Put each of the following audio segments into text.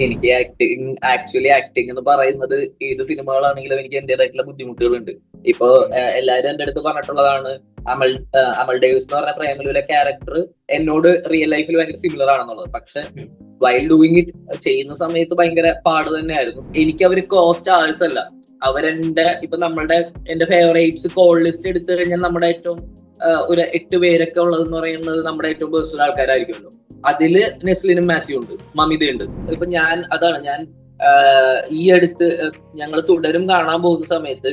എനിക്ക് actually acting എന്ന് പറയുന്നത് ഏത് സിനിമകളാണെങ്കിലും എനിക്ക് എന്റേതായിട്ടുള്ള ബുദ്ധിമുട്ടുകളുണ്ട്. ഇപ്പൊ എല്ലാരും എന്റെ അടുത്ത് പറഞ്ഞിട്ടുള്ളതാണ്, അമൽ ഡേവിസ് എന്ന് പറഞ്ഞ പ്രേമലുവിലെ ക്യാരക്ടർ എന്നോട് റിയൽ ലൈഫിൽ ഭയങ്കര സിമിലർ ആണെന്നുള്ളത്. പക്ഷെ വൈൽ ഡൂയിങ് ഇറ്റ് ചെയ്യുന്ന സമയത്ത് ഭയങ്കര പാട് തന്നെയായിരുന്നു. എനിക്ക് അവര് കോസ്റ്റ് ആഴ്സ് അല്ല, ഇപ്പൊ എന്റെ ഫേവറേറ്റ്സ് കോൾ ലിസ്റ്റ് എടുത്തു കഴിഞ്ഞാൽ നമ്മുടെ ഏറ്റവും ഒരു 8 പേരൊക്കെ ഉള്ളതെന്ന് പറയുന്നത് നമ്മുടെ ഏറ്റവും പേഴ്സണൽ ആൾക്കാരായിരിക്കുമല്ലോ. അതില് നെസ്ലിനും മാത്യു ഉണ്ട്, മമിതയുണ്ട്. ഇപ്പൊ ഞാൻ ഈ അടുത്ത് ഞങ്ങൾ തുടരും കാണാൻ പോകുന്ന സമയത്ത്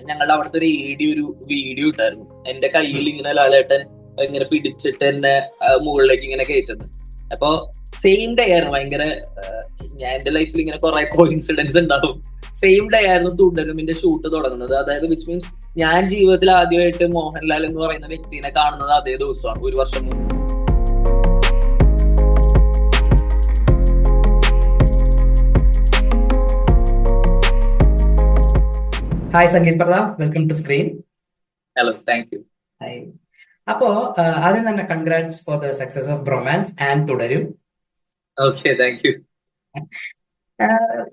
ഞങ്ങളുടെ അവിടുത്തെ ഒരു ഒരു വീഡിയോ ഇട്ടായിരുന്നു. എന്റെ കയ്യിൽ ഇങ്ങനെ ലാലേട്ടൻ ഇങ്ങനെ പിടിച്ചിട്ട് എന്നെ മുകളിലേക്ക് ഇങ്ങനെ കയറ്റുന്നത്. അപ്പൊ സെയിം ഡേ ആയിരുന്നു. ഞാൻ എന്റെ ലൈഫിൽ ഇങ്ങനെ കുറെ കോയിൻസിഡൻസ് ഉണ്ടാവും. സെയിം ഡേ ആയിരുന്നു തുടരുമിന്റെ ഷൂട്ട് തുടങ്ങുന്നത്. അതായത് വിച്ച് മീൻസ് ഞാൻ ജീവിതത്തിൽ ആദ്യമായിട്ട് മോഹൻലാൽ എന്ന് പറയുന്ന വ്യക്തിനെ കാണുന്നത് അതേ ദിവസമാണ്, ഒരു വർഷം മുമ്പ്. Hi Sangeeth Prathap, welcome to screen. Hello, thank you. Hi. അപ്പോ ആദ്യം തന്നെ congrats for the success of Bromance and Thudarum. Okay, thank you.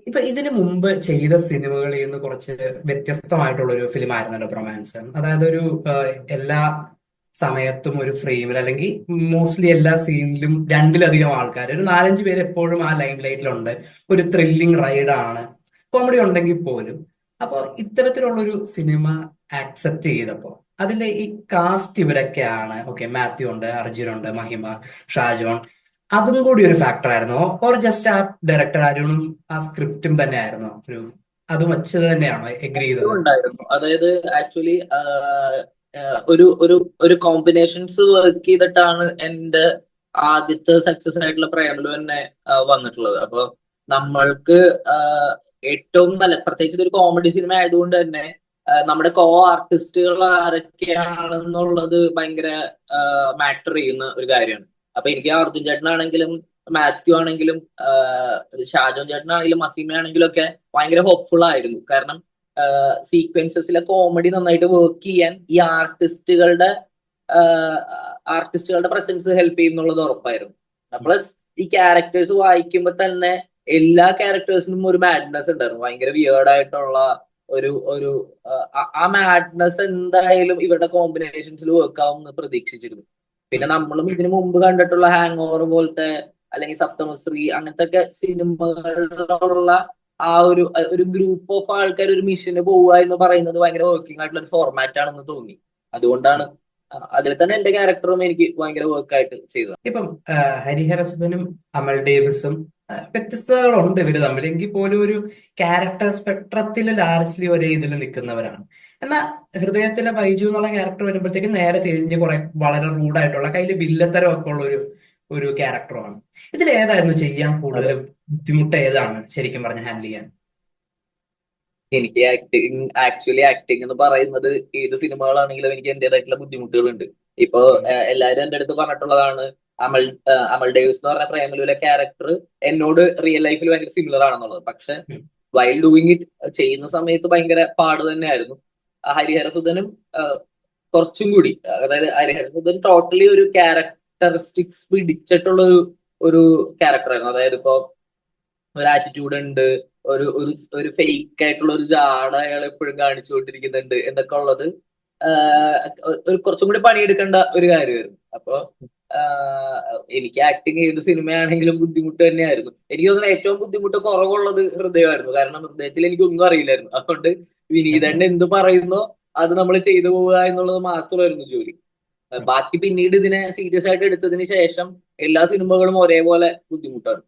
ഇപ്പൊ ഇതിനു മുമ്പ് ചെയ്ത സിനിമകളിൽ നിന്ന് കുറച്ച് വ്യത്യസ്തമായിട്ടുള്ള ഒരു ഫിലിം ആയിരുന്നല്ലോ ബ്രൊമാൻസ്. അതായത് ഒരു എല്ലാ സമയത്തും ഒരു ഫ്രെയിമിൽ അല്ലെങ്കിൽ മോസ്റ്റ്ലി എല്ലാ സീനിലും രണ്ടിലധികം ആൾക്കാർ, ഒരു നാലഞ്ച് പേര് എപ്പോഴും ആ ലൈം ലൈറ്റിലുണ്ട്. ഒരു ത്രില്ലിംഗ് റൈഡാണ്, കോമഡി ഉണ്ടെങ്കിൽ പോലും. അപ്പോൾ ഇത്തരത്തിലുള്ളൊരു സിനിമ ആക്സെപ്റ്റ് ചെയ്തപ്പോൾ അതിലെ ഈ കാസ്റ്റ് ഇവരൊക്കെയാണ്. ഓക്കെ, മാത്യു ഉണ്ട്, അർജുൻ ഉണ്ട്, മഹിമ, ഷാജോൺ, അതും കൂടി ഒരു ഫാക്ടർ ആയിരുന്നോ? ഓർ ജസ്റ്റ് ആ ഡയറക്ടർ അരുണും ആ സ്ക്രിപ്റ്റും തന്നെ ആയിരുന്നോ ഒരു അത് വച്ചത് തന്നെയാണോ എഗ്രി ചെയ്തത്? ഉണ്ടായിരുന്നു. അതായത് ആക്ച്വലി ഒരു ഒരു ഒരു കോമ്പിനേഷൻസ് വർക്ക് ചെയ്തിട്ടാണ് എന്റെ ആദ്യത്തെ സക്സസ് ആയിട്ടുള്ള പ്രേമലു തന്നെ വന്നിട്ടുള്ളത്. അപ്പൊ നമ്മൾക്ക് ഏറ്റവും നല്ല, പ്രത്യേകിച്ച് ഇതൊരു കോമഡി സിനിമ ആയതുകൊണ്ട് തന്നെ നമ്മുടെ കോ ആർട്ടിസ്റ്റുകൾ ആരൊക്കെയാണെന്നുള്ളത് ഭയങ്കര മാറ്റർ ചെയ്യുന്ന ഒരു കാര്യമാണ്. അപ്പൊ എനിക്ക് അർജുൻ ചേട്ടനാണെങ്കിലും മാത്യു ആണെങ്കിലും ഷാജോൻ ചേട്ടനാണെങ്കിലും മസീമയാണെങ്കിലും ഒക്കെ ഭയങ്കര ഹോപ്പ്ഫുൾ ആയിരുന്നു. കാരണം സീക്വൻസസിലെ കോമഡി നന്നായിട്ട് വർക്ക് ചെയ്യാൻ ഈ ആർട്ടിസ്റ്റുകളുടെ പ്രസൻസ് ഹെൽപ്പ് ചെയ്യുന്നുള്ളത് ഉറപ്പായിരുന്നു. പ്ലസ് ഈ ക്യാരക്ടേഴ്സ് വായിക്കുമ്പോൾ തന്നെ എല്ലാ ക്യാരക്ടേഴ്സിനും ഒരു മാഡ്നെസ് ഉണ്ടായിരുന്നു. ഭയങ്കര വിയേർഡ് ആയിട്ടുള്ള ഒരു ഒരു ആ മാഡ്നെസ് എന്തായാലും ഇവരുടെ കോമ്പിനേഷൻസിൽ വർക്ക് ആവും എന്ന് പ്രതീക്ഷിച്ചിരുന്നു. പിന്നെ നമ്മളും ഇതിനു മുമ്പ് കണ്ടിട്ടുള്ള ഹാങ് ഓവർ പോലത്തെ അല്ലെങ്കിൽ സപ്തമശ്രീ അങ്ങനത്തെ ഒക്കെ സിനിമകളിലുള്ള ആ ഒരു ഗ്രൂപ്പ് ഓഫ് ആൾക്കാർ ഒരു മിഷന് പോവുക എന്ന് പറയുന്നത് ഭയങ്കര വർക്കിംഗ് ആയിട്ടുള്ള ഒരു ഫോർമാറ്റ് ആണെന്ന് തോന്നി. അതുകൊണ്ടാണ് അതിൽ തന്നെ എന്റെ ക്യാരക്ടറും എനിക്ക് ഭയങ്കര വർക്കായിട്ട് ചെയ്തത്. ഇപ്പം ഹരിഹരസുധനും അമൽ ഡേവിസും വ്യത്യസ്തതകളുണ്ട് ഇവര് തമ്മിൽ, എങ്കിൽ പോലും ഒരു ക്യാരക്ടർ സ്പെക്ട്രത്തിൽ ലാർജ്ലി ഒരേ ഇതിൽ നിൽക്കുന്നവരാണ്. എന്നാൽ ഹൃദയത്തിലെ ബൈജു എന്നുള്ള ക്യാരക്ടർ വരുമ്പോഴത്തേക്കും നേരെ തിരിഞ്ഞ് കുറെ വളരെ റൂഡായിട്ടുള്ള കയ്യിൽ വില്ലത്തരം ഒക്കെ ഉള്ള ഒരു ക്യാരക്ടറുമാണ്. ഇതിൽ ഏതായിരുന്നു ചെയ്യാൻ കൂടുതൽ അതെ, ബുദ്ധിമുട്ട്? ഏതാണ് ശരിക്കും പറഞ്ഞ ഹാൻഡിൽ ചെയ്യാൻ? എനിക്ക് ആക്ടിങ് എന്ന് പറയുന്നത് ഏത് സിനിമകളാണെങ്കിലും എനിക്ക് എന്റേതായിട്ടുള്ള ബുദ്ധിമുട്ടുകളുണ്ട്. ഇപ്പൊ എല്ലാരും എന്റെ അടുത്ത് പറഞ്ഞിട്ടുള്ളതാണ്, അമൽ ഡേവിസ് എന്ന് പറഞ്ഞ പ്രേമലുവിലെ ക്യാരക്ടർ എന്നോട് റിയൽ ലൈഫിൽ ഭയങ്കര സിമിലർ ആണെന്നുള്ളത്. പക്ഷെ വൈൽ ഡൂയിങ് ഇറ്റ് ചെയ്യുന്ന സമയത്ത് ഭയങ്കര പാട് തന്നെയായിരുന്നു. ഹരിഹരസുധനും കുറച്ചും കൂടി, അതായത് ഹരിഹരസുധൻ ടോട്ടലി ഒരു ക്യാരക്ടറിസ്റ്റിക്സ് പിടിച്ചിട്ടുള്ള ഒരു ക്യാരക്ടറായിരുന്നു. അതായത് ഇപ്പൊ ഒരു ആറ്റിറ്റ്യൂഡ് ഉണ്ട്, ഒരു ഒരു ഒരു ഫേക്ക് ആയിട്ടുള്ള ഒരു ജാട അയാൾ എപ്പോഴും കാണിച്ചുകൊണ്ടിരിക്കുന്നുണ്ട് എന്നൊക്കെ ഉള്ളത് ഒരു കുറച്ചും കൂടി പണിയെടുക്കേണ്ട ഒരു കാര്യമായിരുന്നു. അപ്പൊ എനിക്ക് ആക്ടിങ് ഏത് സിനിമയാണെങ്കിലും ബുദ്ധിമുട്ട് തന്നെയായിരുന്നു. എനിക്ക് തോന്നുന്നു ഏറ്റവും ബുദ്ധിമുട്ട് കുറവുള്ളത് ഹൃദയമായിരുന്നു. കാരണം ഹൃദയത്തിൽ എനിക്കൊന്നും അറിയില്ലായിരുന്നു. അതുകൊണ്ട് വിനീതന്റെ എന്ത് പറയുന്നോ അത് നമ്മൾ ചെയ്തു പോവുക എന്നുള്ളത് മാത്രമായിരുന്നു ജോലി. ബാക്കി പിന്നീട് ഇതിനെ സീരിയസ് ആയിട്ട് എടുത്തതിന് ശേഷം എല്ലാ സിനിമകളും ഒരേപോലെ ബുദ്ധിമുട്ടാണ്.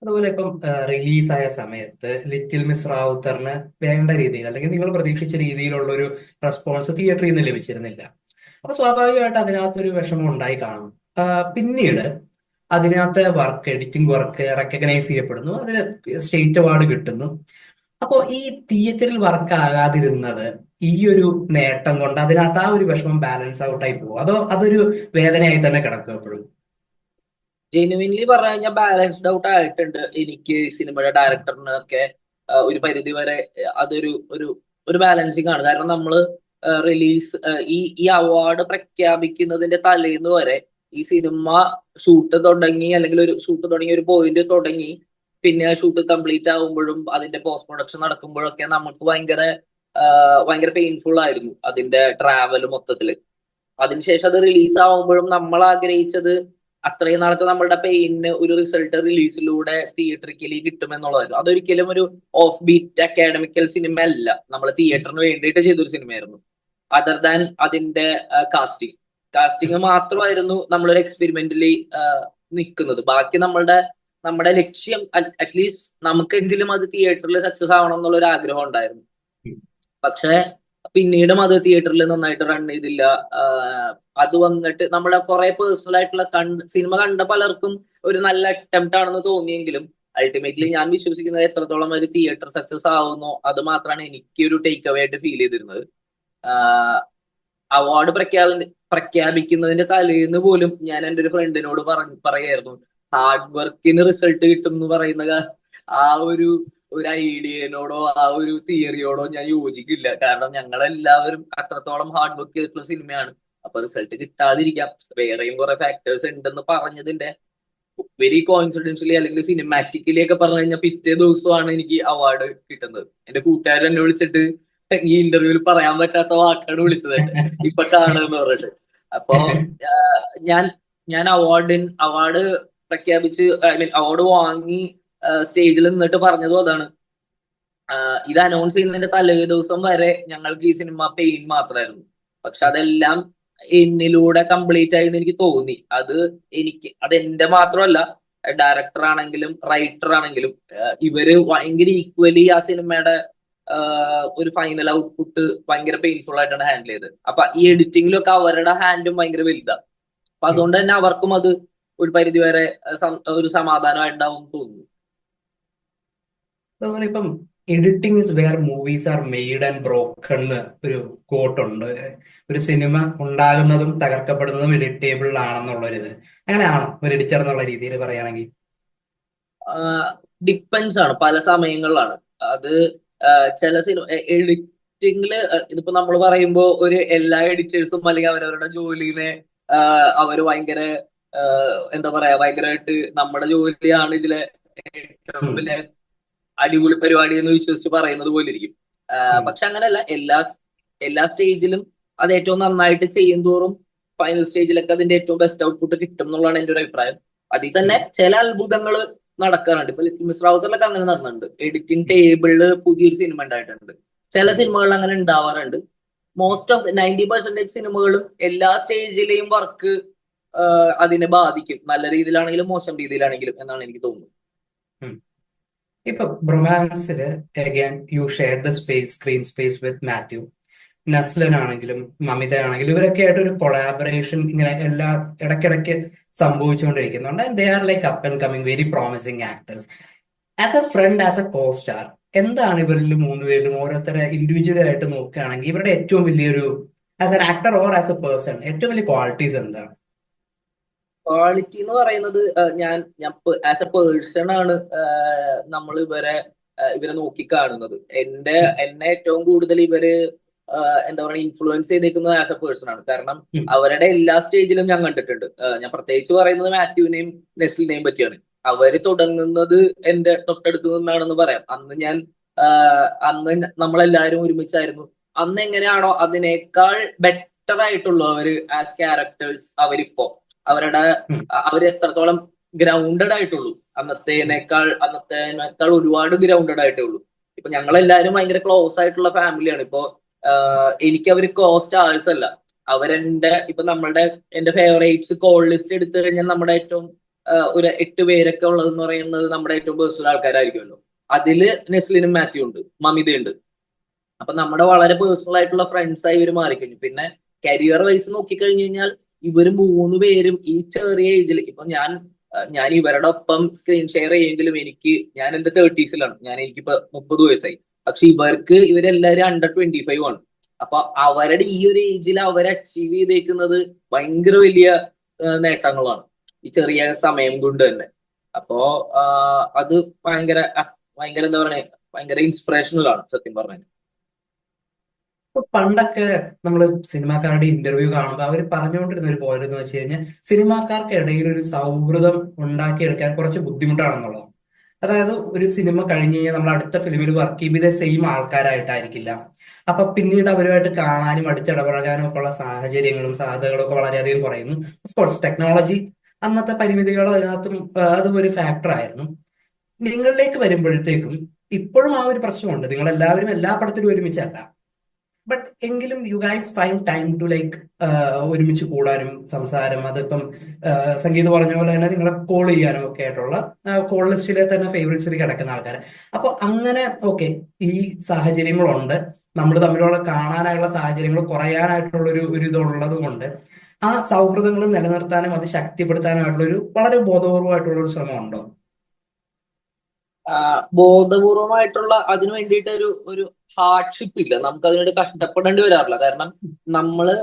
അതുപോലെ ഇപ്പം റിലീസായ സമയത്ത് ലിറ്റിൽ മിസ് റാവുത്തറിന് വേണ്ട രീതിയിൽ അല്ലെങ്കിൽ നിങ്ങൾ പ്രതീക്ഷിച്ച രീതിയിലുള്ള ഒരു റെസ്പോൺസ് തിയേറ്ററിൽ നിന്ന് ലഭിച്ചിരുന്നില്ല. അപ്പൊ സ്വാഭാവികമായിട്ട് അതിനകത്തൊരു വിഷമം ഉണ്ടായി കാണും. പിന്നീട് അതിനകത്തെ വർക്ക്, എഡിറ്റിംഗ് വർക്ക് റെക്കഗ്നൈസ് ചെയ്യപ്പെടുന്നു, അതിന് സ്റ്റേറ്റ് അവാർഡ് കിട്ടുന്നു. അപ്പോ ഈ തിയേറ്ററിൽ വർക്ക് ആകാതിരുന്നത് ഈ ഒരു നേട്ടം കൊണ്ട് അതിനകത്ത് ആ ഒരു വിഷമം ബാലൻസ് ഔട്ടായി പോകും, അതോ അതൊരു വേദനയായി തന്നെ കിടക്കും എപ്പോഴും? ജെനുവിൻലി പറഞ്ഞു കഴിഞ്ഞാൽ ബാലൻസ്ഡ് ഔട്ട് ആയിട്ടുണ്ട്. എനിക്ക് സിനിമയുടെ ഡയറക്ടറിനൊക്കെ ഒരു പരിധി വരെ അതൊരു ഒരു ഒരു ബാലൻസിങ് ആണ്. കാരണം നമ്മള് റിലീസ് ഈ ഈ അവാർഡ് പ്രഖ്യാപിക്കുന്നതിന്റെ തലേന്ന് വരെ ഈ സിനിമ ഷൂട്ട് തുടങ്ങി, അല്ലെങ്കിൽ ഒരു ഷൂട്ട് തുടങ്ങി ഒരു പോയിന്റ് തുടങ്ങി, പിന്നെ ഷൂട്ട് കംപ്ലീറ്റ് ആകുമ്പോഴും അതിന്റെ പോസ്റ്റ് പ്രൊഡക്ഷൻ നടക്കുമ്പോഴൊക്കെ നമുക്ക് ഭയങ്കര പെയിൻഫുൾ ആയിരുന്നു അതിന്റെ ട്രാവൽ മൊത്തത്തില്. അതിനുശേഷം അത് റിലീസ് ആവുമ്പോഴും നമ്മൾ ആഗ്രഹിച്ചത് അത്രയും നാളത്തെ നമ്മളുടെ പെയിന് ഒരു റിസൾട്ട് റിലീസിലൂടെ തിയേറ്ററിക്കലി കിട്ടുമെന്നുള്ളതായിരുന്നു. അതൊരിക്കലും ഒരു ഓഫ് ബീറ്റ് അക്കാഡമിക്കൽ സിനിമ അല്ല, നമ്മൾ തിയേറ്ററിന് വേണ്ടിയിട്ട് ചെയ്തൊരു സിനിമയായിരുന്നു. അതർ ദാൻ അതിന്റെ കാസ്റ്റിംഗ് മാത്രമായിരുന്നു നമ്മളൊരു എക്സ്പെരിമെന്റലി നിൽക്കുന്നത്. ബാക്കി നമ്മുടെ ലക്ഷ്യം അറ്റ്ലീസ്റ്റ് നമുക്കെങ്കിലും അത് തിയേറ്ററിൽ സക്സസ് ആവണം എന്നുള്ള ഒരു ആഗ്രഹം ഉണ്ടായിരുന്നു. പക്ഷെ പിന്നീടും അത് തിയേറ്ററിൽ നന്നായിട്ട് റൺ ചെയ്തില്ല. അത് വന്നിട്ട് നമ്മളെ കുറെ പേഴ്സണൽ ആയിട്ടുള്ള സിനിമ കണ്ട പലർക്കും ഒരു നല്ല അറ്റംപ്റ്റ് ആണെന്ന് തോന്നിയെങ്കിലും അൾട്ടിമേറ്റ്ലി ഞാൻ വിശ്വസിക്കുന്നത് എത്രത്തോളം ഒരു തിയേറ്റർ സക്സസ് ആവുന്നോ അത് മാത്രമാണ് എനിക്ക് ഒരു ടേക്ക് അവേ ആയിട്ട് ഫീൽ ചെയ്തിരുന്നത്. അവാർഡ് പ്രഖ്യാപിക്കുന്നതിന്റെ തലേന്ന് പോലും ഞാൻ എൻ്റെ ഒരു ഫ്രണ്ടിനോട് പറയായിരുന്നു, ഹാർഡ് വർക്കിന് റിസൾട്ട് കിട്ടും എന്ന് പറയുന്ന ആ ഒരു ഒരു ഐഡിയനോടോ ആ ഒരു തിയറിയോടോ ഞാൻ യോജിക്കില്ല. കാരണം ഞങ്ങളെല്ലാവരും അത്രത്തോളം ഹാർഡ് വർക്ക് ചെയ്തിട്ടുള്ള സിനിമയാണ്. അപ്പൊ റിസൾട്ട് കിട്ടാതിരിക്കാം, വേറെയും കുറെ ഫാക്ടേഴ്സ് ഉണ്ടെന്ന് പറഞ്ഞതിന്റെ വെരി കോയിൻസിഡൻഷ്യലി അല്ലെങ്കിൽ സിനിമാറ്റിക്കലി ഒക്കെ പറഞ്ഞു കഴിഞ്ഞാൽ പിറ്റേ ദിവസമാണ് എനിക്ക് അവാർഡ് കിട്ടുന്നത്. എന്റെ കൂട്ടുകാരൻ എന്നെ വിളിച്ചിട്ട് ഈ ഇന്റർവ്യൂവിൽ പറയാൻ പറ്റാത്ത വാക്കാണ് വിളിച്ചത്, ഇപ്പൊ കാണുമെന്ന് പറഞ്ഞിട്ട്. അപ്പോ ഞാൻ ഞാൻ അവാർഡ് പ്രഖ്യാപിച്ച്, ഐ മീൻ അവാർഡ് വാങ്ങി സ്റ്റേജിൽ നിന്നിട്ട് പറഞ്ഞതും അതാണ്. ഇത് അനൗൺസ് ചെയ്യുന്നതിന്റെ തലേ ദിവസം വരെ ഞങ്ങൾക്ക് ഈ സിനിമ പെയിൻ മാത്രമായിരുന്നു. പക്ഷെ അതെല്ലാം എന്നിലൂടെ കംപ്ലീറ്റ് ആയി എന്ന് എനിക്ക് തോന്നി. അത് എന്റെ മാത്രമല്ല, ഡയറക്ടർ ആണെങ്കിലും റൈറ്റർ ആണെങ്കിലും ഇവര് ഭയങ്കര ഈക്വലി ആ സിനിമയുടെ ഒരു ഫൈനൽ ഔട്ട്പുട്ട് ഭയങ്കര പെയിൻഫുൾ ആയിട്ടാണ് ഹാൻഡിൽ ചെയ്തത്. അപ്പൊ ഈ എഡിറ്റിംഗിലൊക്കെ അവരുടെ ഹാൻഡും ഭയങ്കര വലുതാണ്. അപ്പൊ അതുകൊണ്ട് തന്നെ അവർക്കും അത് ഒരു പരിധി വരെ ഒരു സമാധാനമായിട്ടുണ്ടാവും തോന്നുന്നു. അതുപോലെ ഇപ്പം editing is where movies are made and broken എന്ന് ഒരു കോട്ടുണ്ട്. ഒരു സിനിമ ഉണ്ടാകുന്നതും തകർക്കപ്പെടുന്നതും എഡിറ്റേബിളിലാണെന്നുള്ളൊരിത് അങ്ങനെയാണോ ഒരു എഡിറ്റർ എന്നുള്ള രീതിയിൽ പറയുകയാണെങ്കിൽ? ഡിപ്പെൻസ് ആണ്, പല സമയങ്ങളിലാണ് അത്. ചില സിനിമ എഡിറ്റിംഗില് ഇതിപ്പോ നമ്മൾ പറയുമ്പോ ഒരു എല്ലാ എഡിറ്റേഴ്സും അല്ലെങ്കിൽ അവരവരുടെ ജോലിനെ അവര് ഭയങ്കര എന്താ പറയാ, ഭയങ്കരമായിട്ട് നമ്മുടെ ജോലിയാണ് ഇതിലെ ഏറ്റവും വലിയ അടിപൊളി പരിപാടി എന്ന് വിശ്വസിച്ച് പറയുന്നത് പോലെ ഇരിക്കും. പക്ഷെ അങ്ങനെയല്ല, എല്ലാ സ്റ്റേജിലും അത് ഏറ്റവും നന്നായിട്ട് ചെയ്യും തോറും ഫൈനൽ സ്റ്റേജിലൊക്കെ അതിന്റെ ഏറ്റവും ബെസ്റ്റ് ഔട്ട്പുട്ട് കിട്ടും എന്നുള്ളതാണ് എന്റെ ഒരു അഭിപ്രായം. അതിൽ തന്നെ ചില അത്ഭുതങ്ങൾ നടക്കാറുണ്ട്. ഇപ്പൊ ലിറ്റിൽ മിസ് റാവുത്തറിലൊക്കെ അങ്ങനെ നടന്നിട്ടുണ്ട്. എഡിറ്റിംഗ് ടേബിളില് പുതിയൊരു സിനിമ ഉണ്ടായിട്ടുണ്ട്. ചില സിനിമകളിൽ അങ്ങനെ ഉണ്ടാവാറുണ്ട്. മോസ്റ്റ് ഓഫ് 90% സിനിമകളും എല്ലാ സ്റ്റേജിലെയും വർക്ക് അതിനെ ബാധിക്കും, നല്ല രീതിയിലാണെങ്കിലും മോശം രീതിയിലാണെങ്കിലും എന്നാണ് എനിക്ക് തോന്നുന്നത്. ഇപ്പൊ ബ്രൊമാൻസില് again you share the screen space with Mathew. Naslen ആണെങ്കിലും മമിത ആണെങ്കിലും ഇവരൊക്കെ ആയിട്ട് ഒരു കൊളാബറേഷൻ ഇങ്ങനെ ഇടയ്ക്കിടയ്ക്ക് സംഭവിച്ചുകൊണ്ടിരിക്കുന്നുണ്ട്. They are like up and coming very promising actors. As a friend, as a co star, എന്താണ് ഇവരിൽ മൂന്നുപേരിലും ഓരോരുത്തരെ ഇൻഡിവിജ്വലി ആയിട്ട് നോക്കുകയാണെങ്കിൽ ഇവരുടെ ഏറ്റവും വലിയൊരു as an actor or as A person ഏറ്റവും വലിയ ക്വാളിറ്റീസ് എന്താണ്? ക്വാളിറ്റി എന്ന് പറയുന്നത് ഞാൻ ആസ് എ പേഴ്സൺ ആണ് നമ്മൾ ഇവരെ നോക്കിക്കാണുന്നത്. എന്നെ ഏറ്റവും കൂടുതൽ ഇവര് എന്താ പറയുക ഇൻഫ്ലുവൻസ് ചെയ്തേക്കുന്നത് ആസ് എ പേഴ്സൺ ആണ്. കാരണം അവരുടെ എല്ലാ സ്റ്റേജിലും ഞാൻ കണ്ടിട്ടുണ്ട്. ഞാൻ പ്രത്യേകിച്ച് പറയുന്നത് മാത്യുവിനെയും നെസ്ലിനെയും പറ്റിയാണ്. അവര് തുടങ്ങുന്നത് എന്റെ തൊട്ടടുത്ത് നിന്നാണെന്ന് പറയാം. അന്ന് നമ്മളെല്ലാവരും ഒരുമിച്ചായിരുന്നു. അന്ന് എങ്ങനെയാണോ അതിനേക്കാൾ ബെറ്റർ ആയിട്ടുള്ളൂ അവര് ആസ് ക്യാരക്ടേഴ്സ്. അവര് എത്രത്തോളം ഗ്രൗണ്ടഡ് ആയിട്ടുള്ളൂ അന്നത്തേനേക്കാൾ ഒരുപാട് ഗ്രൗണ്ടഡ് ആയിട്ടേ ഉള്ളൂ. ഇപ്പൊ ഞങ്ങളെല്ലാരും ഭയങ്കര ക്ലോസ് ആയിട്ടുള്ള ഫാമിലിയാണ്. ഇപ്പൊ എനിക്ക് അവര് കോസ്റ്റ് ആഴ്സ് അല്ല. ഇപ്പൊ എന്റെ ഫേവറേറ്റ്സ് കോൾ ലിസ്റ്റ് എടുത്തു കഴിഞ്ഞാൽ നമ്മുടെ ഏറ്റവും ഒരു 8 പേരൊക്കെ ഉള്ളതെന്ന് പറയുന്നത് നമ്മുടെ ഏറ്റവും പേഴ്സണൽ ആൾക്കാരായിരിക്കുമല്ലോ. അതില് നെസ്ലിനും മാത്യു ഉണ്ട്, മമിതയുണ്ട്. അപ്പൊ നമ്മുടെ വളരെ പേഴ്സണൽ ആയിട്ടുള്ള ഫ്രണ്ട്സ് ആയി ഇവര് മാറിക്കഴിഞ്ഞു. പിന്നെ കരിയർ വൈസ് നോക്കിക്കഴിഞ്ഞു കഴിഞ്ഞാൽ ഇവര് 3 പേരും ഈ ചെറിയ ഏജിൽ, ഇപ്പൊ ഞാൻ ഇവരുടെ ഒപ്പം സ്ക്രീൻ ഷെയർ ചെയ്യുമെങ്കിലും ഞാൻ എന്റെ 30s-ലാണ്. എനിക്കിപ്പോ 30 വയസ്സായി. പക്ഷെ ഇവരെല്ലാവരും അണ്ടർ 25 ആണ്. അപ്പൊ അവരുടെ ഈ ഒരു ഏജിൽ അവർ അച്ചീവ് ചെയ്തേക്കുന്നത് ഭയങ്കര വലിയ നേട്ടങ്ങളാണ് ഈ ചെറിയ സമയം കൊണ്ട് തന്നെ. അപ്പോ അത് ഭയങ്കര ഭയങ്കര എന്താ പറയുക, ഭയങ്കര ഇൻസ്പിറേഷണൽ ആണ് സത്യം പറഞ്ഞാൽ. ഇപ്പൊ പണ്ടൊക്കെ നമ്മൾ സിനിമാക്കാരുടെ ഇന്റർവ്യൂ കാണുമ്പോൾ അവർ പറഞ്ഞുകൊണ്ടിരുന്ന ഒരു പോയിന്റ് എന്ന് വെച്ച് കഴിഞ്ഞാൽ സിനിമാക്കാർക്കിടയിൽ ഒരു സൗഹൃദം ഉണ്ടാക്കിയെടുക്കാൻ കുറച്ച് ബുദ്ധിമുട്ടാണെന്നുള്ളതാണ്. അതായത് ഒരു സിനിമ കഴിഞ്ഞ് കഴിഞ്ഞാൽ നമ്മൾ അടുത്ത ഫിലിമിൽ വർക്ക് ചെയ്യുമ്പോൾ ഇതേ സെയിം ആൾക്കാരായിട്ടായിരിക്കില്ല. അപ്പൊ പിന്നീട് അവരുമായിട്ട് കാണാനും അടുത്തിടപഴകാനും ഒക്കെ ഉള്ള സാഹചര്യങ്ങളും സാധ്യതകളും ഒക്കെ വളരെയധികം കുറയുന്നു. ഓഫ് കോഴ്സ് ടെക്നോളജി അന്നത്തെ പരിമിതികൾ അതിനകത്തും അതും ഒരു ഫാക്ടർ ആയിരുന്നു. നിങ്ങളിലേക്ക് വരുമ്പോഴത്തേക്കും ഇപ്പോഴും ആ ഒരു പ്രശ്നമുണ്ട്. നിങ്ങൾ എല്ലാവരും എല്ലാ പടത്തിലും ഒരുമിച്ചല്ല. ബട്ട് എങ്കിലും you guys find time to like ഒരുമിച്ച് കൂടാനും സംസാരം, അതിപ്പം സംഗീത് പറഞ്ഞ പോലെ തന്നെ നിങ്ങളെ കോൾ ചെയ്യാനും ഒക്കെ ആയിട്ടുള്ള കോൾ ലിസ്റ്റിലെ തന്നെ ഫേവറേറ്റ്സിൽ കിടക്കുന്ന ആൾക്കാർ. അപ്പൊ അങ്ങനെ ഓക്കെ, ഈ സാഹചര്യങ്ങളുണ്ട്, നമ്മൾ തമ്മിലുള്ള കാണാനായുള്ള സാഹചര്യങ്ങൾ കുറയാനായിട്ടുള്ള ഒരു ഇതുള്ളത് കൊണ്ട് ആ സൗഹൃദങ്ങൾ നിലനിർത്താനും അത് ശക്തിപ്പെടുത്താനുമായിട്ടുള്ള ഒരു വളരെ ബോധപൂർവമായിട്ടുള്ള ഒരു ശ്രമം ഉണ്ടോ? ബോധപൂർവമായിട്ടുള്ള അതിനു വേണ്ടിയിട്ട് ഒരു ഹാർഡ്ഷിപ്പ് ഇല്ല, നമുക്ക് അതിനുവേണ്ടി കഷ്ടപ്പെടേണ്ടി വരാറില്ല. കാരണം നമ്മള്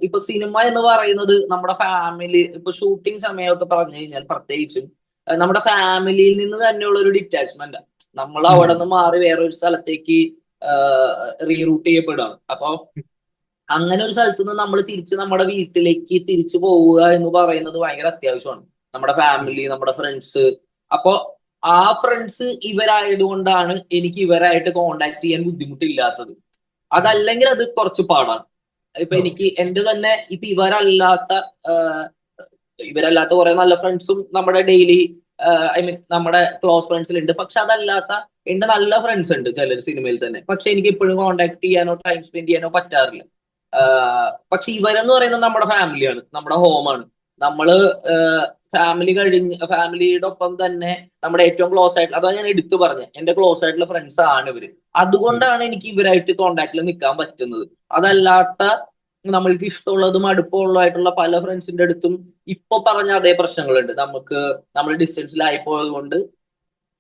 ഇപ്പൊ സിനിമ എന്ന് പറയുന്നത് നമ്മുടെ ഫാമിലി, ഇപ്പൊ ഷൂട്ടിംഗ് സമയമൊക്കെ പറഞ്ഞു കഴിഞ്ഞാൽ പ്രത്യേകിച്ചും നമ്മുടെ ഫാമിലിയിൽ നിന്ന് തന്നെയുള്ള ഒരു ഡിറ്റാച്ച്മെന്റ്. നമ്മൾ അവിടെ നിന്ന് മാറി വേറൊരു സ്ഥലത്തേക്ക് റീറൂട്ട് ചെയ്യപ്പെടുകയാണ്. അപ്പൊ അങ്ങനെ ഒരു സ്ഥലത്ത് നിന്ന് നമ്മൾ തിരിച്ച് നമ്മുടെ വീട്ടിലേക്ക് തിരിച്ചു പോവുക എന്ന് പറയുന്നത് ഭയങ്കര അത്യാവശ്യമാണ്. നമ്മുടെ ഫാമിലി, നമ്മുടെ ഫ്രണ്ട്സ്. അപ്പൊ ആ ഫ്രണ്ട്സ് ഇവരായതുകൊണ്ടാണ് എനിക്ക് ഇവരായിട്ട് കോണ്ടാക്ട് ചെയ്യാൻ ബുദ്ധിമുട്ടില്ലാത്തത്. അതല്ലെങ്കിൽ അത് കുറച്ച് പാടാണ്. ഇപ്പൊ എനിക്ക് ഓക്കെ. എന്റെ തന്നെ ഇപ്പൊ ഇവരല്ലാത്ത കുറെ നല്ല ഫ്രണ്ട്സും നമ്മുടെ ഡെയിലി, ഐ മീൻ നമ്മുടെ ക്ലോസ് ഫ്രണ്ട്സിലുണ്ട്. പക്ഷെ അതല്ലാത്ത എന്റെ നല്ല ഫ്രണ്ട്സ് ഉണ്ട് ചിലർ സിനിമയിൽ തന്നെ, പക്ഷെ എനിക്ക് ഇപ്പോഴും കോണ്ടാക്ട് ചെയ്യാനോ ടൈം സ്പെൻഡ് ചെയ്യാനോ പറ്റാറില്ല. പക്ഷെ ഇവരെന്ന് പറയുന്നത് നമ്മുടെ ഫാമിലിയാണ്, നമ്മുടെ ഹോമാണ്. നമ്മള് ഫാമിലിയുടെ ഒപ്പം തന്നെ നമ്മുടെ ഏറ്റവും ക്ലോസ് ആയിട്ട്, അതാണ് ഞാൻ എടുത്തു പറഞ്ഞത്, എന്റെ ക്ലോസ് ആയിട്ടുള്ള ഫ്രണ്ട്സ് ആണ് ഇവര്. അതുകൊണ്ടാണ് എനിക്ക് ഇവരായിട്ട് കോണ്ടാക്റ്റിൽ നിൽക്കാൻ പറ്റുന്നത്. അതല്ലാത്ത നമ്മൾക്ക് ഇഷ്ടമുള്ളതും അടുപ്പമുള്ളതായിട്ടുള്ള പല ഫ്രണ്ട്സിന്റെ അടുത്തും ഇപ്പൊ പറഞ്ഞ അതേ പ്രശ്നങ്ങളുണ്ട്. നമ്മൾ ഡിസ്റ്റൻസിലായി പോയത് കൊണ്ട്,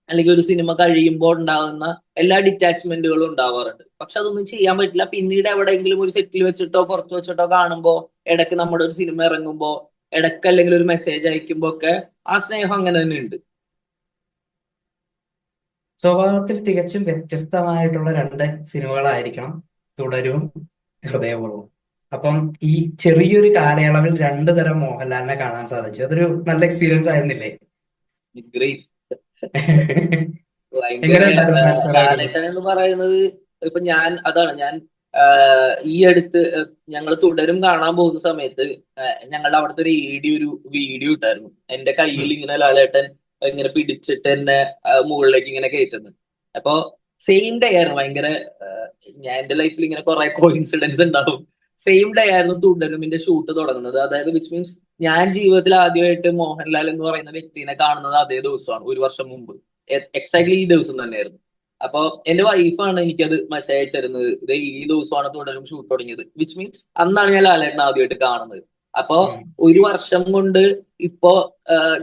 അല്ലെങ്കിൽ ഒരു സിനിമ കഴിയുമ്പോൾ ഉണ്ടാകുന്ന എല്ലാ ഡിറ്റാച്ച്മെന്റുകളും ഉണ്ടാവാറുണ്ട്. പക്ഷെ അതൊന്നും ചെയ്യാൻ പറ്റില്ല. പിന്നീട് എവിടെയെങ്കിലും ഒരു സെറ്റിൽ വെച്ചിട്ടോ പുറത്ത് വെച്ചിട്ടോ കാണുമ്പോ, ഇടയ്ക്ക് നമ്മുടെ ഒരു സിനിമ ഇറങ്ങുമ്പോ, ഇടയ്ക്ക് അല്ലെങ്കിൽ ഒരു മെസ്സേജ് അയക്കുമ്പോ ഒക്കെ ആ സ്നേഹം അങ്ങനെ തന്നെ ഉണ്ട്. സ്വഭാവത്തിൽ തികച്ചും വ്യത്യസ്തമായിട്ടുള്ള രണ്ട് സിനിമകളായിരിക്കണം തുടരും, ഹൃദയപൂർവ്വം. അപ്പം ഈ ചെറിയൊരു കാലയളവിൽ രണ്ടു തരം മോഹൻലാലിനെ കാണാൻ സാധിച്ചു. അതൊരു നല്ല എക്സ്പീരിയൻസ് ആയിരുന്നില്ലേ? ഗ്രേറ്റ്. ഭയങ്കര. എങ്ങനെ ഉണ്ടായിരുന്നു ആൻസർ ആയിരുന്നു? ലാലേട്ടൻ എന്ന് പറയുന്നത്, ഇപ്പൊ ഞാൻ ഈ അടുത്ത് ഞങ്ങൾ തുടരും കാണാൻ പോകുന്ന സമയത്ത് ഞങ്ങളുടെ അവിടുത്തെ ഒരു ഒരു വീഡിയോ ഇട്ടായിരുന്നു. എന്റെ കയ്യിൽ ഇങ്ങനെ ലാലേട്ടൻ ഇങ്ങനെ പിടിച്ചിട്ട് എന്നെ മുകളിലേക്ക് ഇങ്ങനെ കയറ്റുന്നത്. അപ്പൊ സെയിം ഡേ ആയിരുന്നു. ഭയങ്കര ഞാൻ എന്റെ ലൈഫിൽ ഇങ്ങനെ കുറെ കോയിൻസിഡൻസ് ഉണ്ടാവും. സെയിം ഡേ ആയിരുന്നു തുടരുമിന്റെ ഷൂട്ട് തുടങ്ങുന്നത്. അതായത് വിച്ച് മീൻസ് ഞാൻ ജീവിതത്തിൽ ആദ്യമായിട്ട് മോഹൻലാൽ എന്ന് പറയുന്ന വ്യക്തിനെ കാണുന്നത് അതേ ദിവസമാണ്, ഒരു വർഷം മുമ്പ്. എക്സാക്ട്ലി ഈ ദിവസം തന്നെയായിരുന്നു. അപ്പൊ എന്റെ വൈഫാണ് എനിക്കത് മെസ്സേജ് അയച്ചിരുന്നത്, ഇത് ഈ ദിവസമാണ് തുടരും ഷൂട്ട് തുടങ്ങിയത്. വിച്ച് മീൻസ് അന്നാണ് ഞാൻ ലാലേട്ടനെ ആദ്യമായിട്ട് കാണുന്നത്. അപ്പൊ ഒരു വർഷം കൊണ്ട് ഇപ്പോ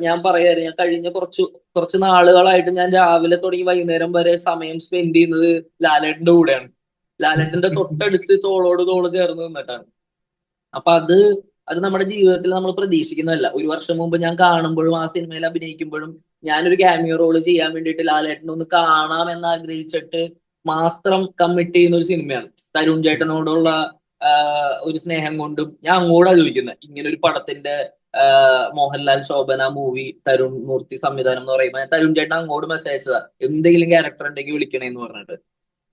ഞാൻ പറയായിരുന്നു, ഞാൻ കഴിഞ്ഞ കുറച്ച് നാളുകളായിട്ട് ഞാൻ രാവിലെ തുടങ്ങി വൈകുന്നേരം വരെ സമയം സ്പെൻഡ് ചെയ്യുന്നത് ലാലേട്ടന്റെ കൂടെയാണ്. ലാലേട്ടന്റെ തൊട്ടടുത്ത് തോളോട് തോള് ചേർന്ന് നിന്നിട്ടാണ്. അപ്പൊ അത് നമ്മുടെ ജീവിതത്തിൽ നമ്മൾ പ്രതീക്ഷിക്കുന്നതല്ല. ഒരു വർഷം മുമ്പ് ഞാൻ കാണുമ്പോഴും ആ സിനിമയിൽ അഭിനയിക്കുമ്പോഴും ഞാനൊരു ക്യാമിയോ റോള് ചെയ്യാൻ വേണ്ടിയിട്ട് ലാലേട്ടനെ ഒന്ന് കാണാം എന്ന് ആഗ്രഹിച്ചിട്ട് മാത്രം കമ്മിറ്റ് ചെയ്യുന്ന ഒരു സിനിമയാണ്. തരുൺ ചേട്ടനോടുള്ള ഒരു സ്നേഹം കൊണ്ടും ഞാൻ അങ്ങോട്ടാ ചോദിക്കുന്നത്. ഇങ്ങനെ ഒരു പടത്തിന്റെ മോഹൻലാൽ ശോഭന മൂവി തരുൺ മൂർത്തി സംവിധാനം എന്ന് പറയുമ്പോൾ ഞാൻ തരുൺ ചേട്ടൻ അങ്ങോട്ട് മെസ്സേജ് അയച്ചതാ, എന്തെങ്കിലും ക്യാരക്ടർ ഉണ്ടെങ്കിൽ വിളിക്കണേന്ന് പറഞ്ഞിട്ട്.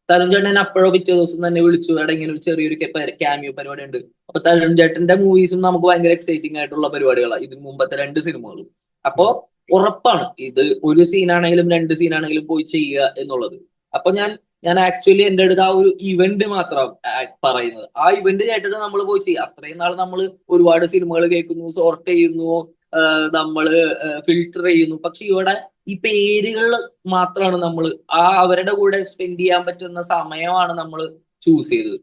തരുൺ ചേട്ടൻ അപ്പോഴോ പിറ്റേ ദിവസം തന്നെ വിളിച്ചു, എടാ ഇങ്ങനെ ഒരു ചെറിയൊരു ക്യാമിയോ പരിപാടി ഉണ്ട്. അപ്പൊ തരുൺ ചേട്ടന്റെ മൂവീസും നമുക്ക് ഭയങ്കര എക്സൈറ്റിംഗ് ആയിട്ടുള്ള പരിപാടികളാണ് ഇതിന് മുമ്പത്തെ രണ്ട് സിനിമകളും. അപ്പോ ഉറപ്പാണ് ഇത് ഒരു സീനാണെങ്കിലും രണ്ട് സീനാണെങ്കിലും പോയി ചെയ്യുക എന്നുള്ളത്. അപ്പൊ ഞാൻ ആക്ച്വലി എന്റെ അടുത്ത് ആ ഒരു ഇവന്റ് മാത്രം പറയുന്നത്. ആ ഇവന്റ് കേട്ടിട്ട് നമ്മൾ പോയി ചെയ്യുക. അത്രയും നാൾ നമ്മൾ ഒരുപാട് സിനിമകൾ കേൾക്കുന്നു, സോർട്ട് ചെയ്യുന്നു, നമ്മള് ഫിൽട്ടർ ചെയ്യുന്നു. പക്ഷെ ഇവിടെ ഈ പേരുകൾ മാത്രമാണ് നമ്മൾ, അവരുടെ കൂടെ സ്പെൻഡ് ചെയ്യാൻ പറ്റുന്ന സമയമാണ് നമ്മൾ ചൂസ് ചെയ്തത്.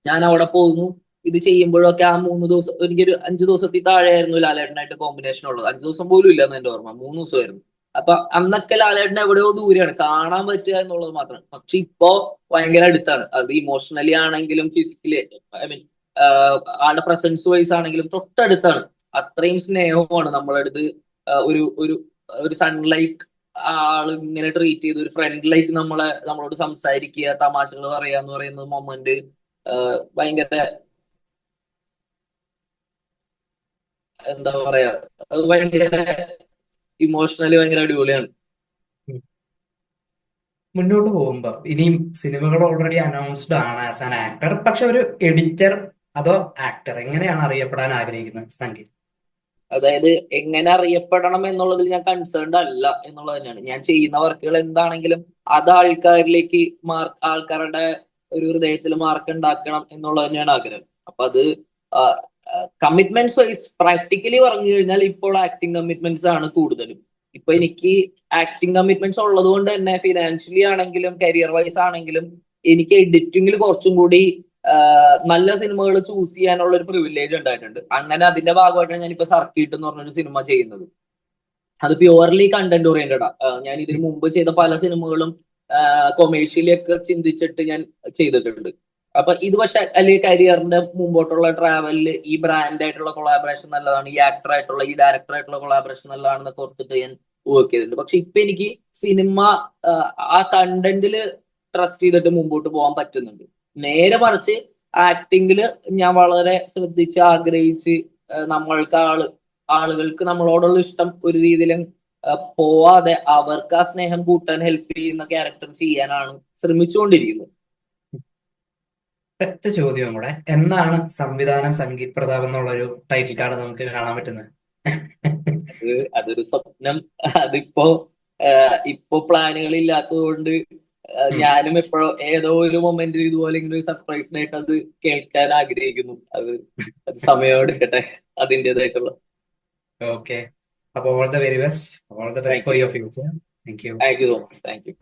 ഞാൻ അവിടെ പോകുന്നു, ഇത് ചെയ്യുമ്പോഴൊക്കെ ആ 3 ദിവസം, എനിക്കൊരു 5 ദിവസത്തിൽ താഴെയായിരുന്നു ലാലേട്ടനായിട്ട് കോമ്പിനേഷൻ ഉള്ളത്. 5 ദിവസം പോലും ഇല്ലെന്ന് എന്റെ ഓർമ്മ, 3 ദിവസമായിരുന്നു. അപ്പൊ അന്നൊക്കെ ലാലേട്ടൻ എവിടെയോ ദൂരെയാണ്, കാണാൻ പറ്റുക എന്നുള്ളത് മാത്രം. പക്ഷെ ഇപ്പോ ഭയങ്കര അടുത്താണ്. അത് ഇമോഷണലി ആണെങ്കിലും ഫിസിക്കലി, ഐ മീൻ ആളുടെ പ്രസൻസ് വൈസ് ആണെങ്കിലും തൊട്ടടുത്താണ്. അത്രയും സ്നേഹമാണ് നമ്മളടുത്ത്. ഒരു ഒരു ഒരു സൺലൈക്ക് ആള് ഇങ്ങനെ ട്രീറ്റ് ചെയ്ത്, ഒരു ഫ്രണ്ട് ലൈക്ക് നമ്മളോട് സംസാരിക്കുക, തമാശകൾ പറയാന്ന് പറയുന്നത് മൊമെന്റ് ഭയങ്കര എന്താ പറയാ, അത് ഭയങ്കര ഇമോഷണലി ഭയങ്കര അടിപൊളിയാണ്. മുന്നോട്ട് പോകുമ്പോൾ ഇനിയും സിനിമകൾ ഓൾറെഡി അനൗൺസ്ഡ് ആണ് ആസ് ആൻ ആക്ടർ, പക്ഷെ ഒരു എഡിറ്റർ അതോ ആക്ടർ എങ്ങനെയാണ് അറിയപ്പെടാൻ ആഗ്രഹിക്കുന്നത് സംഗീത്? അതായത് എങ്ങനെ അറിയപ്പെടണം എന്നുള്ളതിൽ ഞാൻ കൺസേൺഡ് അല്ല എന്നുള്ളത് തന്നെയാണ്. ഞാൻ ചെയ്യുന്ന വർക്കുകൾ എന്താണെങ്കിലും അത് ആൾക്കാരിലേക്ക് ആൾക്കാരുടെ ഒരു ഹൃദയത്തിൽ മാർക്ക് ഉണ്ടാക്കണം എന്നുള്ളത് തന്നെയാണ് ആഗ്രഹം. അപ്പൊ അത് കമ്മിറ്റ്മെന്റ്സ് വൈസ് പ്രാക്ടിക്കലി പറഞ്ഞു കഴിഞ്ഞാൽ ഇപ്പോൾ ആക്ടിങ് കമ്മിറ്റ്മെന്റ്സ് ആണ് കൂടുതലും. ഇപ്പൊ എനിക്ക് ആക്ടിങ് കമ്മിറ്റ്മെന്റ്സ് ഉള്ളത് കൊണ്ട് തന്നെ ഫിനാൻഷ്യലി ആണെങ്കിലും കരിയർ വൈസ് ആണെങ്കിലും എനിക്ക് എഡിറ്റിംഗിൽ കുറച്ചും കൂടി നല്ല സിനിമകൾ ചൂസ് ചെയ്യാനുള്ള ഒരു പ്രിവിലേജ് ഉണ്ടായിട്ടുണ്ട്. അങ്ങനെ അതിന്റെ ഭാഗമായിട്ടാണ് ഞാനിപ്പോ സർക്കിട്ട് എന്ന് പറഞ്ഞൊരു സിനിമ ചെയ്യുന്നത്. അത് പ്യുവർലി കണ്ടന്റ് ഓറിയന്റഡ് ആ. ഞാൻ ഇതിനു മുമ്പ് ചെയ്ത പല സിനിമകളും കൊമേഴ്ഷ്യലി ഒക്കെ ചിന്തിച്ചിട്ട് ഞാൻ ചെയ്തിട്ടുണ്ട്. അപ്പൊ ഇത് പക്ഷെ അല്ലെങ്കിൽ കരിയറിന്റെ മുമ്പോട്ടുള്ള ട്രാവലിൽ ഈ ബ്രാൻഡ് ആയിട്ടുള്ള കൊളാബറേഷൻ നല്ലതാണ്, ഈ ആക്ടർ ആയിട്ടുള്ള ഈ ഡയറക്ടർ ആയിട്ടുള്ള കൊളാബറേഷൻ നല്ലതാണെന്നൊക്കെ ഓർത്തിട്ട് ഞാൻ വർക്ക് ചെയ്തിട്ടുണ്ട്. പക്ഷെ ഇപ്പൊ എനിക്ക് സിനിമ ആ കണ്ടന്റിൽ ട്രസ്റ്റ് ചെയ്തിട്ട് മുമ്പോട്ട് പോകാൻ പറ്റുന്നുണ്ട്. നേരെ മറിച്ച് ആക്ടിങ്ങില് ഞാൻ വളരെ ശ്രദ്ധിച്ച് ആഗ്രഹിച്ച് നമ്മൾക്ക് ആളുകൾക്ക് നമ്മളോടുള്ള ഇഷ്ടം ഒരു രീതിയിലും പോവാതെ അവർക്ക് ആ സ്നേഹം കൂട്ടാൻ ഹെൽപ്പ് ചെയ്യുന്ന ക്യാരക്ടർ ചെയ്യാനാണ് ശ്രമിച്ചുകൊണ്ടിരിക്കുന്നത്. ഒറ്റ ചോദ്യം കൂടെ, എന്നാണ് സംവിധാനം സംഗീത് പ്രതാപ് എന്നുള്ളൊരു ടൈറ്റിൽ കാർഡ് നമുക്ക് കാണാൻ പറ്റുന്നത്? അതൊരു സ്വപ്നം. അതിപ്പോ ഇപ്പൊ പ്ലാനുകൾ ഇല്ലാത്തത് കൊണ്ട് ഉം. ഞാനും എപ്പോഴോ ഏതോ ഒരു മൊമെന്റിൽ ഇതുപോലെ ഇങ്ങനെ ഒരു സർപ്രൈസിനായിട്ട് അത് കേൾക്കാൻ ആഗ്രഹിക്കുന്നു. അത് സമയം എടുക്കട്ടെ അതിൻ്റെതായിട്ടുള്ള. ഓക്കെ. അപ്പോൾ all the very best. All the best thank for you. Your future. Thank you. Thank you so much. Thank you.